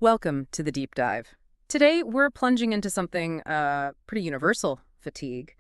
Welcome to the deep dive. Today, we're plunging into something pretty universal, fatigue.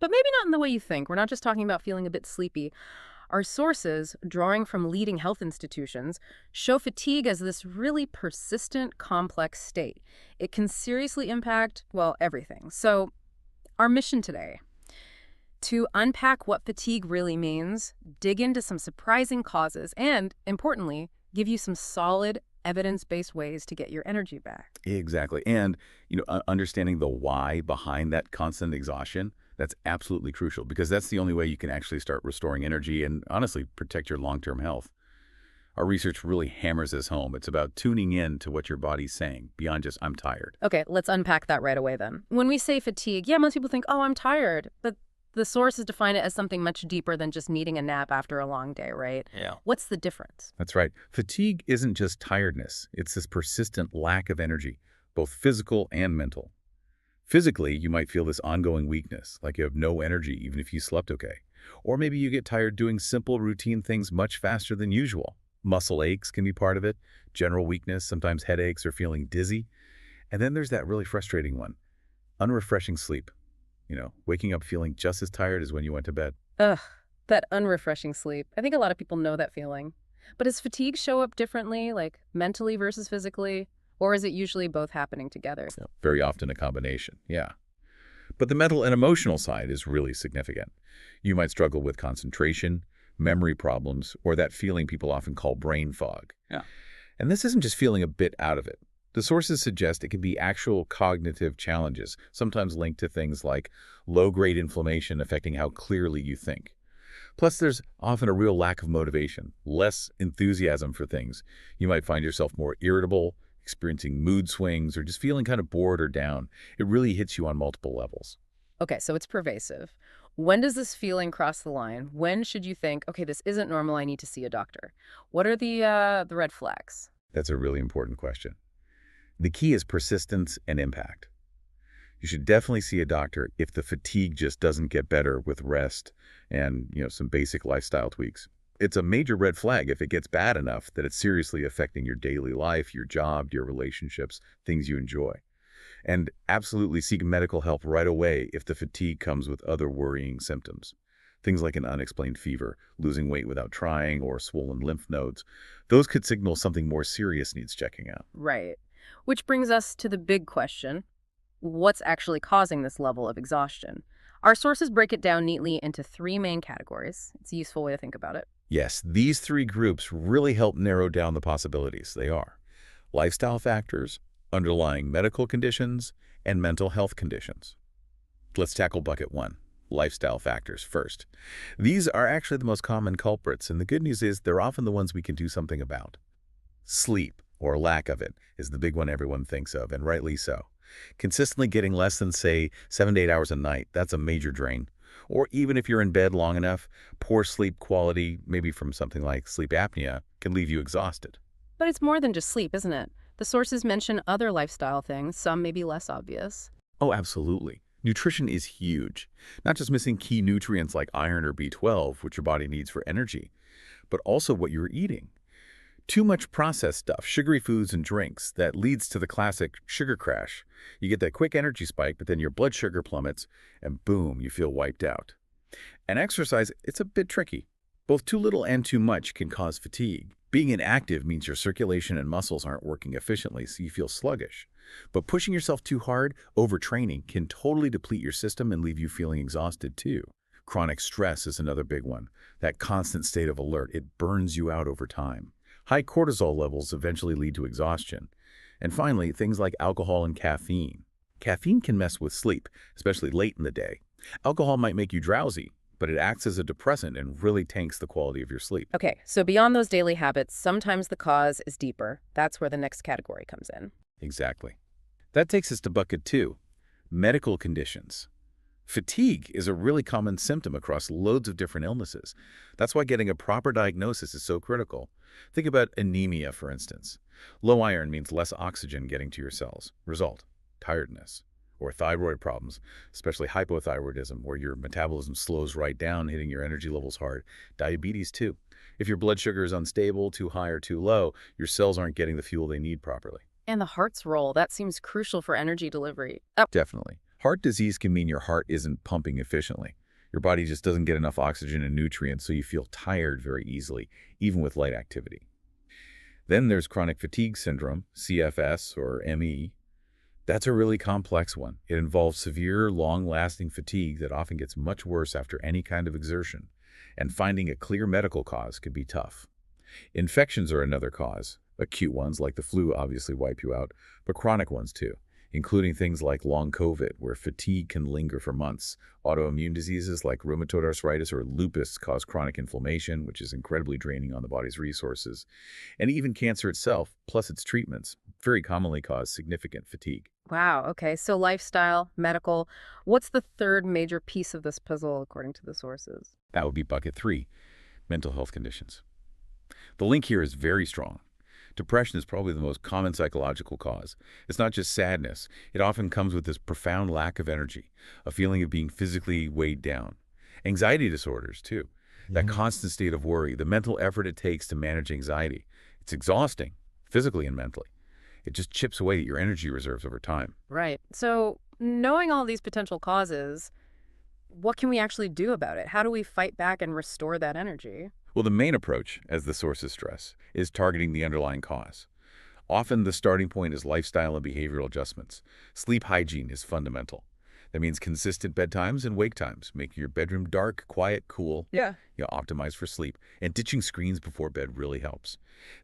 But maybe not in the way you think. We're not just talking about feeling a bit sleepy. Our sources, drawing from leading health institutions, show fatigue as this really persistent, complex state. It can seriously impact, well, everything. So, our mission today, to unpack what fatigue really means, dig into some surprising causes, and, importantly, give you some solid, evidence-based ways to get your energy back. Exactly. And, understanding the why behind that constant exhaustion, that's absolutely crucial because that's the only way you can actually start restoring energy and honestly protect your long-term health. Our research really hammers this home. It's about tuning in to what your body's saying beyond just, I'm tired. Okay, let's unpack that right away then. When we say fatigue, yeah, most people think, oh, I'm tired. But the sources define it as something much deeper than just needing a nap after a long day, right? Yeah. What's the difference? That's right. Fatigue isn't just tiredness. It's this persistent lack of energy, both physical and mental. Physically, you might feel this ongoing weakness, like you have no energy even if you slept okay. Or maybe you get tired doing simple routine things much faster than usual. Muscle aches can be part of it, general weakness, sometimes headaches or feeling dizzy. And then there's that really frustrating one, unrefreshing sleep. Waking up feeling just as tired as when you went to bed. Ugh, that unrefreshing sleep. I think a lot of people know that feeling. But does fatigue show up differently, like mentally versus physically? Or is it usually both happening together? Yeah, very often a combination, yeah. But the mental and emotional side is really significant. You might struggle with concentration, memory problems, or that feeling people often call brain fog. Yeah. And this isn't just feeling a bit out of it. The sources suggest it can be actual cognitive challenges, sometimes linked to things like low-grade inflammation affecting how clearly you think. Plus, there's often a real lack of motivation, less enthusiasm for things. You might find yourself more irritable, experiencing mood swings, or just feeling kind of bored or down. It really hits you on multiple levels. Okay, so it's pervasive. When does this feeling cross the line? When should you think, okay, this isn't normal, I need to see a doctor? What are the red flags? That's a really important question. The key is persistence and impact. You should definitely see a doctor if the fatigue just doesn't get better with rest and, some basic lifestyle tweaks. It's a major red flag if it gets bad enough that it's seriously affecting your daily life, your job, your relationships, things you enjoy. And absolutely seek medical help right away if the fatigue comes with other worrying symptoms. Things like an unexplained fever, losing weight without trying, or swollen lymph nodes. Those could signal something more serious needs checking out. Right. Which brings us to the big question. What's actually causing this level of exhaustion? Our sources break it down neatly into three main categories. It's a useful way to think about it. Yes, these three groups really help narrow down the possibilities. They are lifestyle factors, underlying medical conditions, and mental health conditions. Let's tackle bucket one, lifestyle factors first. These are actually the most common culprits, and the good news is they're often the ones we can do something about. Sleep, or lack of it, is the big one everyone thinks of, and rightly so. Consistently getting less than, say, 7 to 8 hours a night, that's a major drain. Or even if you're in bed long enough, poor sleep quality, maybe from something like sleep apnea, can leave you exhausted. But it's more than just sleep, isn't it? The sources mention other lifestyle things, some may be less obvious. Oh, absolutely. Nutrition is huge. Not just missing key nutrients like iron or B12, which your body needs for energy, but also what you're eating. Too much processed stuff, sugary foods and drinks, that leads to the classic sugar crash. You get that quick energy spike, but then your blood sugar plummets, and boom, you feel wiped out. And exercise, it's a bit tricky. Both too little and too much can cause fatigue. Being inactive means your circulation and muscles aren't working efficiently, so you feel sluggish. But pushing yourself too hard, overtraining, can totally deplete your system and leave you feeling exhausted too. Chronic stress is another big one. That constant state of alert, it burns you out over time. High cortisol levels eventually lead to exhaustion. And finally, things like alcohol and caffeine. Caffeine can mess with sleep, especially late in the day. Alcohol might make you drowsy, but it acts as a depressant and really tanks the quality of your sleep. Okay, so beyond those daily habits, sometimes the cause is deeper. That's where the next category comes in. Exactly. That takes us to bucket two, medical conditions. Fatigue is a really common symptom across loads of different illnesses. That's why getting a proper diagnosis is so critical. Think about anemia, for instance. Low iron means less oxygen getting to your cells. Result, tiredness. Or thyroid problems, especially hypothyroidism, where your metabolism slows right down, hitting your energy levels hard. Diabetes, too. If your blood sugar is unstable, too high or too low, your cells aren't getting the fuel they need properly. And the heart's role, that seems crucial for energy delivery. Definitely. Heart disease can mean your heart isn't pumping efficiently. Your body just doesn't get enough oxygen and nutrients, so you feel tired very easily, even with light activity. Then there's chronic fatigue syndrome, CFS or ME. That's a really complex one. It involves severe, long-lasting fatigue that often gets much worse after any kind of exertion, and finding a clear medical cause can be tough. Infections are another cause. Acute ones like the flu obviously wipe you out, but chronic ones too, including things like long COVID, where fatigue can linger for months. Autoimmune diseases like rheumatoid arthritis or lupus cause chronic inflammation, which is incredibly draining on the body's resources. And even cancer itself, plus its treatments, very commonly cause significant fatigue. Wow, okay. So lifestyle, medical. What's the third major piece of this puzzle according to the sources? That would be bucket 3, mental health conditions. The link here is very strong. Depression is probably the most common psychological cause. It's not just sadness. It often comes with this profound lack of energy, a feeling of being physically weighed down. Anxiety disorders, too. That constant state of worry, the mental effort it takes to manage anxiety. It's exhausting, physically and mentally. It just chips away at your energy reserves over time. Right. So knowing all these potential causes, what can we actually do about it? How do we fight back and restore that energy? Well, the main approach, as the sources stress, is targeting the underlying cause. Often the starting point is lifestyle and behavioral adjustments. Sleep hygiene is fundamental. That means consistent bedtimes and wake times, making your bedroom dark, quiet, cool, Yeah. optimized for sleep. And ditching screens before bed really helps.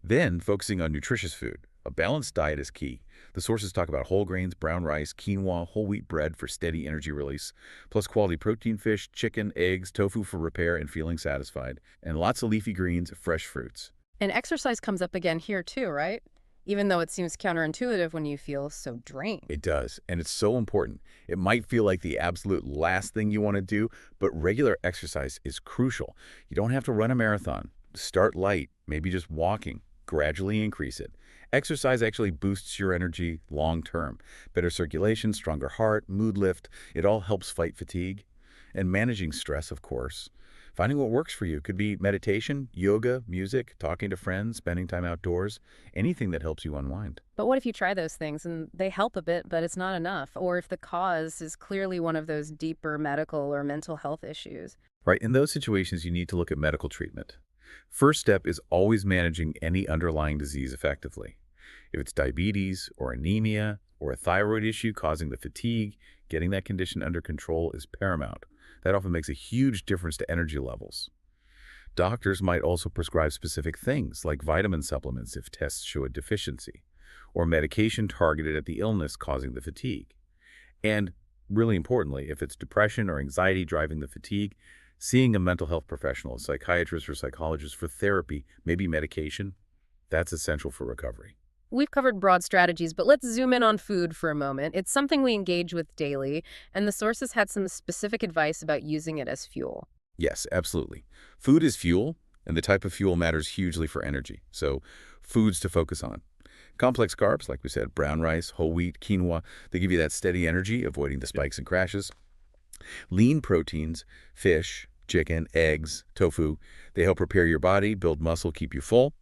Then focusing on nutritious food. A balanced diet is key. The sources talk about whole grains, brown rice, quinoa, whole wheat bread for steady energy release, plus quality protein fish, chicken, eggs, tofu for repair and feeling satisfied, and lots of leafy greens, fresh fruits. And exercise comes up again here too, right? Even though it seems counterintuitive when you feel so drained. It does, and it's so important. It might feel like the absolute last thing you want to do, but regular exercise is crucial. You don't have to run a marathon. Start light, maybe just walking. Gradually increase it. Exercise actually boosts your energy long term. Better circulation, stronger heart, mood lift, it all helps fight fatigue. And managing stress, of course. Finding what works for you could be meditation, yoga, music, talking to friends, spending time outdoors, anything that helps you unwind. But what if you try those things and they help a bit, but it's not enough? Or if the cause is clearly one of those deeper medical or mental health issues? Right, in those situations, you need to look at medical treatment. First step is always managing any underlying disease effectively. If it's diabetes or anemia or a thyroid issue causing the fatigue, getting that condition under control is paramount. That often makes a huge difference to energy levels. Doctors might also prescribe specific things like vitamin supplements if tests show a deficiency, or medication targeted at the illness causing the fatigue. And really importantly, if it's depression or anxiety driving the fatigue, seeing a mental health professional, a psychiatrist or psychologist for therapy, maybe medication, that's essential for recovery. We've covered broad strategies, but let's zoom in on food for a moment. It's something we engage with daily, and the sources had some specific advice about using it as fuel. Yes, absolutely. Food is fuel, and the type of fuel matters hugely for energy. So, foods to focus on. Complex carbs, like we said, brown rice, whole wheat, quinoa, they give you that steady energy, avoiding the spikes and crashes. Lean proteins, fish, chicken, eggs, tofu, they help repair your body, build muscle, keep you full.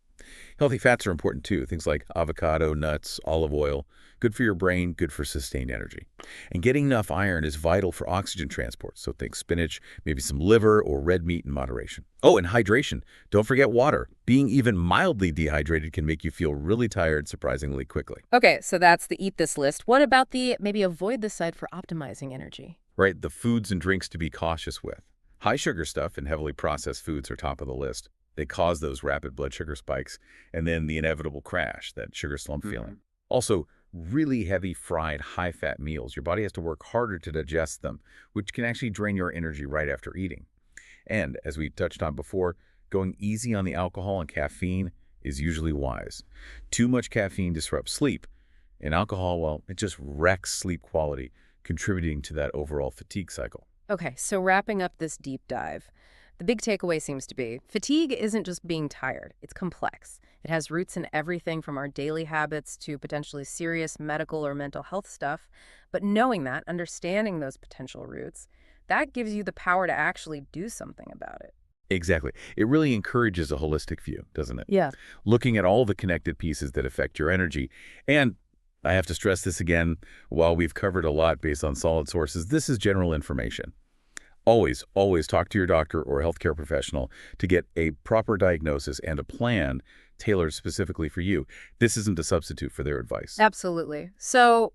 Healthy fats are important too, things like avocado, nuts, olive oil, good for your brain, good for sustained energy. And getting enough iron is vital for oxygen transport, so think spinach, maybe some liver or red meat in moderation. Oh, and hydration. Don't forget water. Being even mildly dehydrated can make you feel really tired surprisingly quickly. Okay, so that's the eat this list. What about the maybe avoid this side for optimizing energy? Right, the foods and drinks to be cautious with. High sugar stuff and heavily processed foods are top of the list. They cause those rapid blood sugar spikes and then the inevitable crash, that sugar slump feeling. Also, really heavy fried, high-fat meals. Your body has to work harder to digest them, which can actually drain your energy right after eating. And, as we touched on before, going easy on the alcohol and caffeine is usually wise. Too much caffeine disrupts sleep, and alcohol, well, it just wrecks sleep quality, contributing to that overall fatigue cycle. Okay, so wrapping up this deep dive, the big takeaway seems to be fatigue isn't just being tired, it's complex. It has roots in everything from our daily habits to potentially serious medical or mental health stuff. But knowing that, understanding those potential roots, that gives you the power to actually do something about it. Exactly. It really encourages a holistic view, doesn't it? Yeah. Looking at all the connected pieces that affect your energy and I have to stress this again. While we've covered a lot based on solid sources, this is general information. Always, always talk to your doctor or healthcare professional to get a proper diagnosis and a plan tailored specifically for you. This isn't a substitute for their advice. Absolutely. So,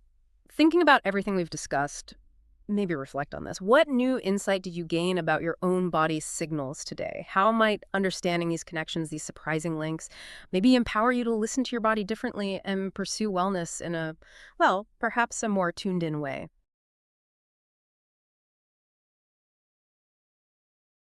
thinking about everything we've discussed, maybe reflect on this. What new insight did you gain about your own body's signals today? How might understanding these connections, these surprising links, maybe empower you to listen to your body differently and pursue wellness in a, well, perhaps a more tuned in way?